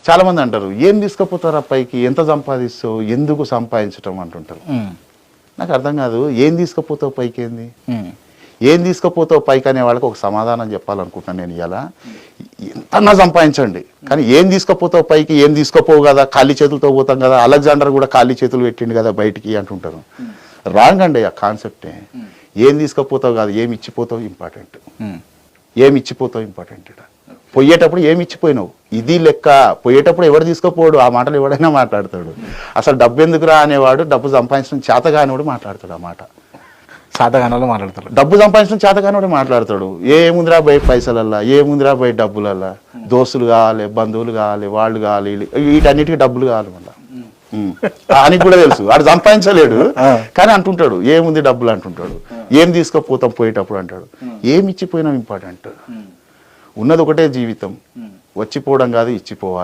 చాలా మంది అంటారు ఏం తీసుకుపోతారు ఆ పైకి, ఎంత సంపాదిస్తావు, ఎందుకు సంపాదించటం అంటుంటారు. నాకు అర్థం కాదు, ఏం తీసుకుపోతావు పైకి, ఏం తీసుకుపోతావు పైకి అనే వాళ్ళకి ఒక సమాధానం చెప్పాలనుకుంటున్నాను నేను. ఇలా ఎంతన్నా సంపాదించండి, కానీ ఏం తీసుకుపోతావు పైకి, ఏం తీసుకుపోవు కదా, ఖాళీ చేతులతో పోతాం కదా, అలెగ్జాండర్ కూడా ఖాళీ చేతులు పెట్టిండు కదా బయటికి అంటుంటారు. రాంగ్ అండి ఆ కాన్సెప్టే. ఏం తీసుకుపోతావు కాదు, ఏమి ఇచ్చిపోతావు ఇంపార్టెంట్. ఏమి ఇచ్చిపోతావు ఇంపార్టెంట్. పోయేటప్పుడు ఏమి ఇచ్చిపోయినావు ఇది లెక్క. పోయేటప్పుడు ఎవడు తీసుకుపోడు, ఆ మాటలు ఎవడైనా మాట్లాడతాడు. అసలు డబ్బు ఎందుకురా అనేవాడు డబ్బు సంపాదించడం చేతగానివాడు మాట్లాడతాడు. ఆ మాట శాతగానాలు మాట్లాడతాడు. డబ్బు సంపాదించడం చేతగానివాడు మాట్లాడతాడు. ఏముందిరా బయట పైసలల్లా, ఏముందిరా బయట డబ్బులల్లా, దోస్తులు కావాలి, బంధువులు కావాలి, వాళ్ళు కావాలి, వీటన్నిటికీ డబ్బులు కావాలి మళ్ళా అని కూడా తెలుసు. వాడు సంపాదించలేడు కానీ అంటుంటాడు ఏముంది డబ్బులు అంటుంటాడు. ఏం తీసుకుపోతాం పోయేటప్పుడు అంటాడు. ఏమి ఇచ్చిపోయినాం ఇంపార్టెంట్. ఉన్నది ఒకటే జీవితం, వచ్చిపోవడం కాదు ఇచ్చిపోవాలి.